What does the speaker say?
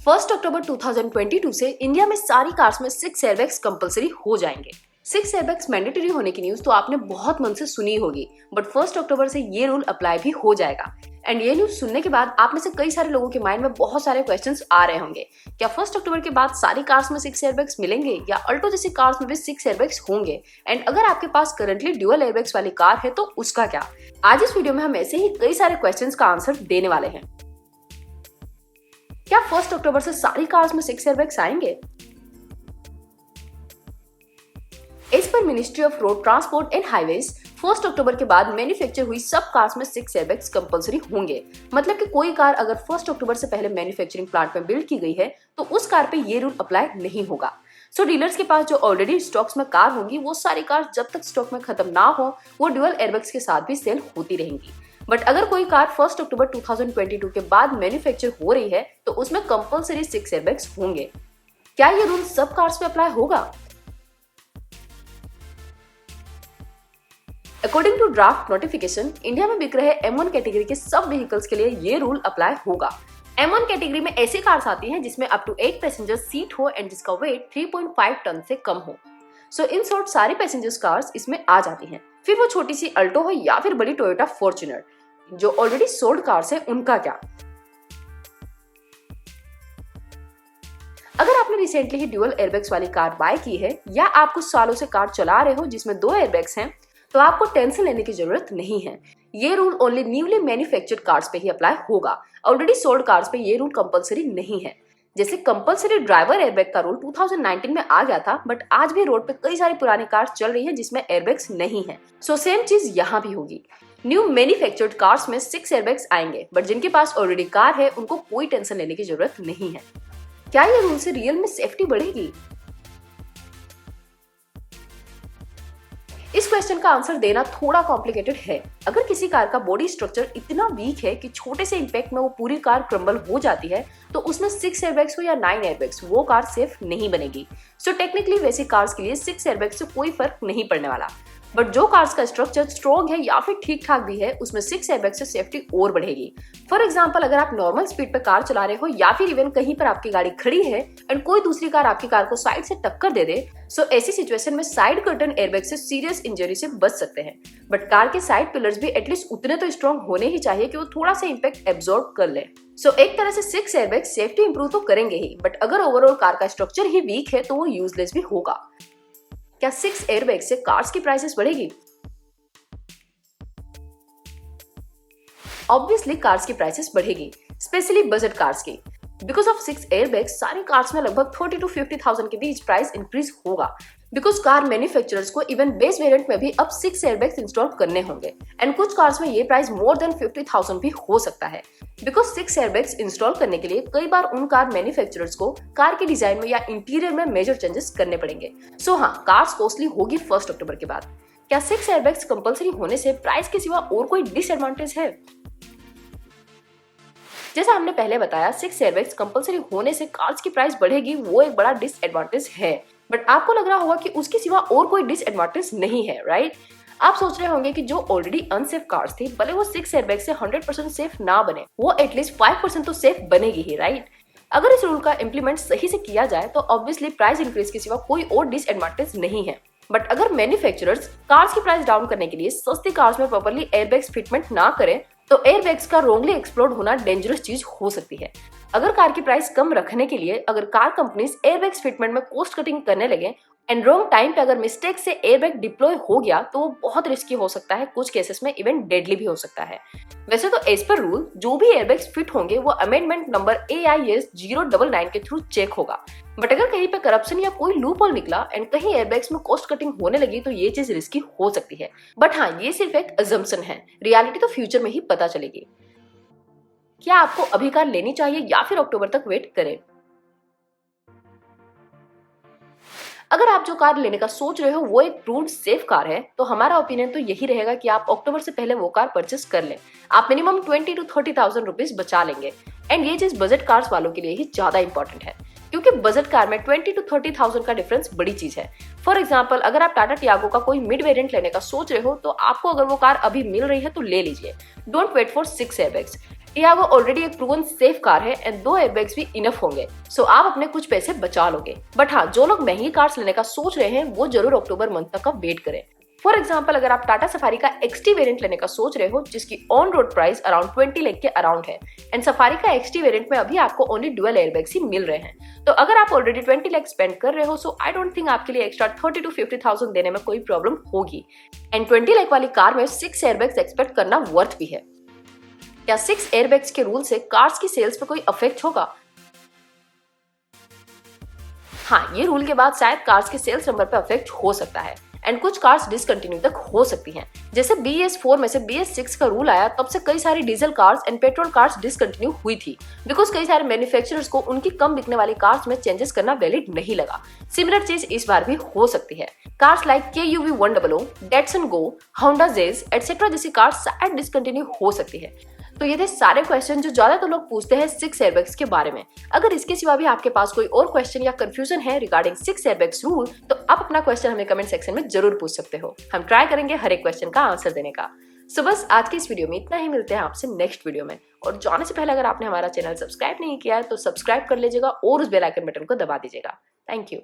1 अक्टूबर 2022 से इंडिया में सारी कार्स में 6 एयरबैग्स कंपलसरी हो जाएंगे। 6 एयरबैग्स मैंडेटरी होने की न्यूज तो आपने बहुत मन से सुनी होगी, बट 1 अक्टूबर से ये रूल अप्लाई भी हो जाएगा। एंड ये न्यूज सुनने के बाद आप में से कई सारे लोगों के माइंड में बहुत सारे क्वेश्चंस आ रहे होंगे। क्या 1 अक्टूबर के बाद सारी कार्स में 6 एयरबैग्स मिलेंगे या अल्टो जैसी कार्स में भी 6 एयरबैग्स होंगे? एंड अगर आपके पास करंटली ड्यूअल एयरबैग्स वाली कार है तो उसका क्या? आज इस वीडियो में हम ऐसे ही कई सारे क्वेश्चंस का आंसर देने वाले हैं। क्या 1 अक्टूबर से सारी कार्स में 6 एयरबैग्स आएंगे? As per ministry of road transport and highways 1 अक्टूबर के बाद मैन्युफैक्चर हुई सब कार्स में 6 एयरबैग्स कंपलसरी होंगे। मतलब कि कोई कार अगर 1 अक्टूबर से पहले मैन्युफैक्चरिंग प्लांट में बिल्ड की गई है तो उस कार पे ये रूल अप्लाई नहीं होगा। सो डीलर्स के पास जो ऑलरेडी स्टॉक्स में कार होंगी वो सारी कार जब तक स्टॉक में खत्म ना हो वो ड्यूअल एयरबैग्स के साथ भी सेल होती रहेंगी। बट अगर कोई कार 1 अक्टूबर 2022 के बाद मैन्युफैक्चर हो रही है तो उसमें कंपलसरी 6 एयरबैग्स होंगे। क्या ये रूल सब कार्स पे अप्लाई होगा? According to draft notification, India में बिक रहे M1 कैटेगरी के सब व्हीकल्स के लिए ये रूल अप्लाई होगा। M1 कैटेगरी में ऐसी कार्स आती हैं जिसमें अप टू 8 पैसेंजर सीट हो एंड जिसका वेट 3.5 टन से कम हो। सो इन शॉर्ट सारी पैसेंजर्स कार्स इसमें आ जाती हैं। फिर वो छोटी सी अल्टो हो या फिर बड़ी टोयोटा फॉर्च्यूनर, जो ऑलरेडी सोल्ड कार्स है उनका क्या? अगर आपने रिसेंटली ही ड्यूअल एयरबैग्स वाली कार बाय की है या आप कुछ सालों से कार चला रहे हो जिसमें 2 एयरबैग्स हैं, तो आपको टेंशन लेने की जरूरत नहीं है। ये rule only newly manufactured cars पे ही अप्लाई होगा। ऑलरेडी सोल्ड कार्स पे ये रूल कंपलसरी नहीं है। जैसे कंपलसरी ड्राइवर एयरबैग का रूल 2019 में आ गया था, बट आज भी रोड पे कई सारी पुरानी कार्स चल रही है जिसमें एयरबैग्स नहीं है। सो सेम चीज यहाँ भी होगी। न्यू मैन्युफैक्चर्ड कार्स में 6 एयरबैग्स आएंगे, बट जिनके पास ऑलरेडी कार है उनको कोई टेंशन लेने की जरूरत नहीं है। क्या ये रूल से रियल में सेफ्टी बढ़ेगी? इस क्वेश्चन का आंसर देना थोड़ा कॉम्प्लिकेटेड है। अगर किसी कार का बॉडी स्ट्रक्चर इतना वीक है कि छोटे से इंपैक्ट में वो पूरी कार क्रम्बल हो जाती है तो उसमें 6 एयरबैग्स हो या 9 एयरबैग्स वो कार सेफ नहीं बनेगी। सो टेक्निकली वैसी कार्स के लिए 6 एयरबैग्स से कोई फर्क नहीं पड़ने वाला। बट जो कार्स का स्ट्रक्चर स्ट्रॉन्ग है या फिर ठीक ठाक भी है उसमें 6 एयरबैग्स से सेफ्टी और बढ़ेगी। फॉर एग्जांपल, अगर आप नॉर्मल स्पीड पे कार चला रहे हो या फिर इवन कहीं पर आपकी गाड़ी खड़ी है एंड कोई दूसरी कार आपकी कार को साइड से टक्कर दे दे, सो ऐसी सिचुएशन में साइड कर्टन एयरबैग से सीरियस इंजरी से बच सकते हैं। बट कार के साइड पिलर्स भी एटलीस्ट उतने तो स्ट्रॉन्ग होने ही चाहिए कि वो थोड़ा सा इंपैक्ट एब्जॉर्ब कर ले। सो एक तरह से 6 एयरबैग सेफ्टी इंप्रूव तो करेंगे ही, बट अगर ओवरऑल कार का स्ट्रक्चर ही वीक है तो वो यूजलेस भी होगा। क्या 6 एयरबैग से कार्स की प्राइसेस बढ़ेगी? ऑब्वियसली कार्स की प्राइसेस बढ़ेगी, स्पेशली बजट कार्स की। बिकॉज ऑफ 6 एयरबैग्स सारी कार्स में लगभग 30 to 50,000 के बीच प्राइस इंक्रीज होगा। बिकॉज कार मैन्युफैक्चरर्स को इवन बेस वेरिएंट में भी अब 6 एयरबैग्स इंस्टॉल करने होंगे एंड कुछ कार्स में ये प्राइस मोर देन 50,000 भी हो सकता है। बिकॉज 6 एयरबैग्स इंस्टॉल करने के लिए कई बार उन कार मैन्युफैक्चरर्स को कार के डिजाइन में या इंटीरियर में मेजर चेंजेस करने पड़ेंगे। सो हाँ, कार्स कॉस्टली होगी 1 अक्टूबर के बाद। क्या 6 एयरबैग्स कंपलसरी होने से प्राइस के सिवा और कोई डिसएडवांटेज है? जैसा हमने पहले बताया, 6 एयरबैग्स कंपलसरी होने से कार्स की प्राइस बढ़ेगी, वो एक बड़ा डिसएडवांटेज है। बट आपको लग रहा होगा कि उसके सिवा और कोई डिसएडवांटेज नहीं है, राइट? आप सोच रहे होंगे कि जो ऑलरेडी अनसेफ कार्स थी, भले वो 6 एयरबैग से 100% सेफ ना बने, वो एटलीस्ट 5% तो सेफ बनेगी ही, राइट? अगर इस रूल का इम्प्लीमेंट सही से किया जाए तो ऑब्वियसली प्राइस इंक्रीज के सिवा कोई और डिसएडवांटेज नहीं है। बट अगर मैन्युफैक्चरर्स कार्स की प्राइस डाउन करने के लिए सस्ती कार्स में प्रॉपर्ली एयरबैग्स फिटमेंट ना करें तो एयरबैग्स का रॉन्गली एक्सप्लोड होना डेंजरस चीज हो सकती है। अगर कार की प्राइस कम रखने के लिए अगर कार कंपनीज एयरबैग्स फिटमेंट में कॉस्ट कटिंग करने लगे एंड रॉन्ग टाइम पे अगर मिस्टेक से एयरबैग डिप्लॉय हो गया तो वो बहुत रिस्की हो सकता है, कुछ केसेस में इवन डेडली भी हो सकता है। वैसे तो एज पर रूल जो भी एयरबैग्स फिट होंगे वो अमेंडमेंट नंबर AIS 099 के थ्रू चेक होगा। बट अगर कहीं पे करप्शन या कोई लूप होल निकला एंड कहीं एयरबैग्स में कॉस्ट कटिंग होने लगी तो ये चीज रिस्की हो सकती है। बट हाँ, ये सिर्फ एक अजम्पशन है, रियलिटी तो फ्यूचर में ही पता चलेगी। क्या आपको अभी कार लेनी चाहिए या फिर अक्टूबर तक वेट करें? अगर आप जो कार लेने का सोच रहे हो वो एक प्रूव्ड सेफ कार है तो हमारा ओपिनियन तो यही रहेगा कि आप अक्टूबर से पहले वो कार परचेस कर लें। आप मिनिमम 20 to 30,000 रुपीज बचा लेंगे एंड ये चीज बजट कार्स वालों के लिए ही ज्यादा इंपॉर्टेंट है, क्योंकि बजट कार में 20 to 30,000 का डिफरेंस बड़ी चीज है। फॉर एग्जांपल, अगर आप टाटा टियागो का कोई मिड वेरिएंट लेने का सोच रहे हो तो आपको अगर वो कार अभी मिल रही है तो ले लीजिए। Don't wait for 6 airbags. Tiago already एक प्रूवन सेफ कार है एंड 2 एयरबैग्स भी इनफ होंगे, सो आप अपने कुछ पैसे बचा लोगे। बट हाँ, जो लोग महंगी कार्स लेने का सोच रहे हैं वो जरूर अक्टूबर मंथ तक का वेट करें। फॉर एग्जाम्पल, अगर आप टाटा सफारी का XT वेरिएंट लेने का सोच रहे हो जिसकी on road price around 20 lakh के अराउंड है एंड सफारी का XT वेरिएंट में अभी आपको ओनली डुअल एयरबैग्स ही मिल रहे हैं, तो अगर आप ऑलरेडी 20 लाख स्पेंड कर रहे हो सो आई डोंट थिंक आपके लिए एक्स्ट्रा 30 to 50,000 देने में कोई प्रॉब्लम होगी। एंड 20 लाख वाली कार में 6 एयरबैग्स एक्सपेक्ट करना वर्थ भी है। क्या 6 एयरबैग्स के रूल से कार्स की सेल्स पे कोई इफेक्ट होगा? हाँ, ये रूल के बाद शायद कार्स के सेल्स नंबर पे इफेक्ट हो सकता है एंड कुछ कार्स डिसकंटिन्यू तक हो सकती हैं। जैसे BS4 में से BS6 का रूल आया तब से कई सारी diesel cars and petrol cars discontinue हुई थी बिकॉज कई सारे मैन्युफैक्चरर्स को उनकी कम बिकने वाली कार्स में चेंजेस करना वैलिड नहीं लगा। सिमिलर चीज इस बार भी हो सकती है। कार्स लाइक KUV 100, डेटसन गो, होंडा जेज एटसेट्रा जैसी कार्स शायद डिसकंटिन्यू हो सकती है। तो ये थे सारे क्वेश्चन जो ज्यादातर लोग पूछते हैं 6 एयरबैग्स के बारे में। अगर इसके सिवा भी आपके पास कोई और क्वेश्चन या कंफ्यूजन है रिगार्डिंग 6 एयरबैग्स रूल, तो आप अपना क्वेश्चन हमें कमेंट सेक्शन में जरूर पूछ सकते हो। हम ट्राई करेंगे हर एक क्वेश्चन का आंसर देने का। सो बस आज की इस वीडियो में इतना ही, मिलते हैं आपसे नेक्स्ट वीडियो में। और जाने से पहले अगर आपने हमारा चैनल सब्सक्राइब नहीं किया है तो सब्सक्राइब कर लीजिएगा और उस बेल आइकन बटन को दबा दीजिएगा। Thank you.